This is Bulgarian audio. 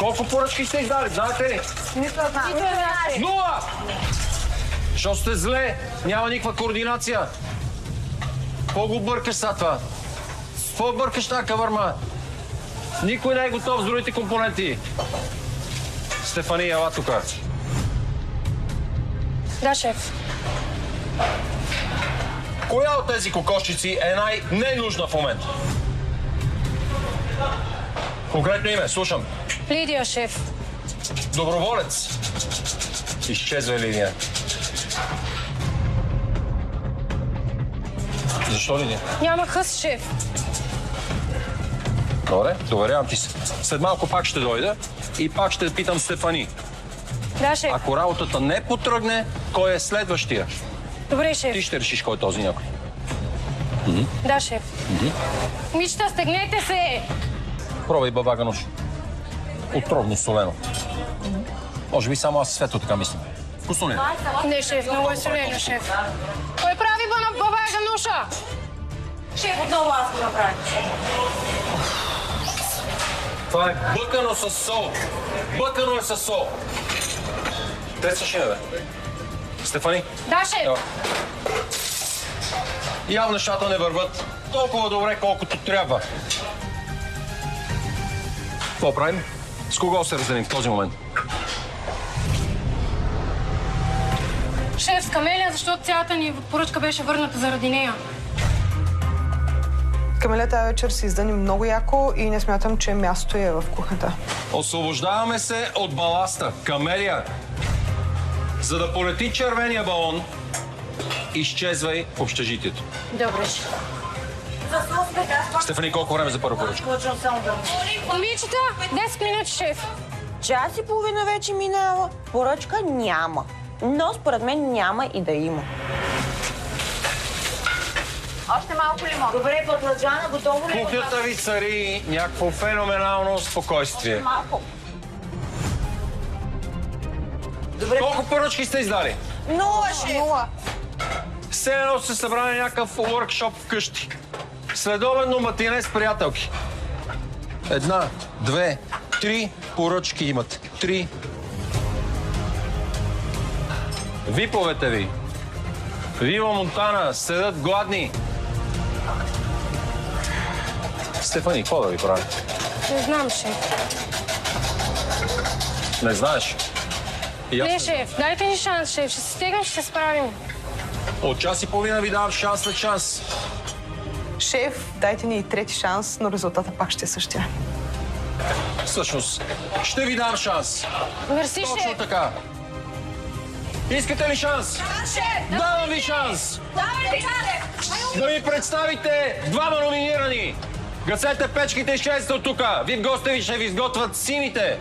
Колко поръчки сте издали, знаете ли? Нито една. Нула! Що сте зле? Няма никаква координация. Какво го бъркаш са това? Какво бъркаш тази кавърма? Никой не е готов с другите компоненти. Стефани, ела тука. Да, шеф. Коя от тези кокошчици е най-ненужна в момента? Конкретно име, слушам. Лидия, шеф. Доброволец. Изчезва Лидия. Защо Лидия? Няма хъс, шеф. Добре, доверявам ти се. След малко пак ще дойда и пак ще питам Стефани. Да, шеф. Ако работата не потръгне, кой е следващия? Добре, шеф. Ти ще решиш кой е този някой. Да, шеф. Мичта, стегнете се! Пробвай бабага нож. Отровно солено. Може би само аз свето така мисля. Вкусно ли е? Не, шеф, много е солено, шеф. Кой прави бабага ноша? Шеф, отново аз го направя. Това е бъкано с сол. Бъкано е с сол. Тресваш ли, бе? Стефани? Да, шеф. Ева. Явно нещата не върват толкова добре, колкото трябва. Какво правим? С кого се разделим в този момент? Шеф, с Камелия, защото цялата ни поръчка беше върната заради нея. Камелия тази вечер се издъни много яко и не смятам, че мястото е в кухнята. Освобождаваме се от баласта. Камелия, за да полети червения балон, изчезвай в общежитието. Добре, шеф. Стефани, колко време за първа поръчка? Момичета, 10 минути, шеф. Час и половина вече минава. Поръчка няма. Но според мен няма и да има. Още малко лимон. Добре, баклажана, готово ли? Кухнята ви цари някакво феноменално спокойствие. Малко. Колко поръчки сте издали? Нула, шеф. Нула. Все едно сте събрали някакъв уъркшоп вкъщи. Следобедно матине с приятелки. 1, 2, 3 поръчки имат. 3. Виповете ви. Вива Монтана, седят гладни. Стефани, какво да ви прави? Не знам, шеф. Не знаеш. И аз Не, не шеф, дайте ни шанс, шеф. Ще се стегнем, ще се справим. От час и половина ви давам шанс на шанс. Шеф, дайте ни и трети шанс, но резултата пак ще е същия. Всъщност, ще ви дам шанс. Мерси, Точно шеф. така. Искате ли шанс? Давам ви шанс! Да ми представите двама номинирани! Гасете печките и изчезте от тука! Вид гостите ви ще ви изготвят сините!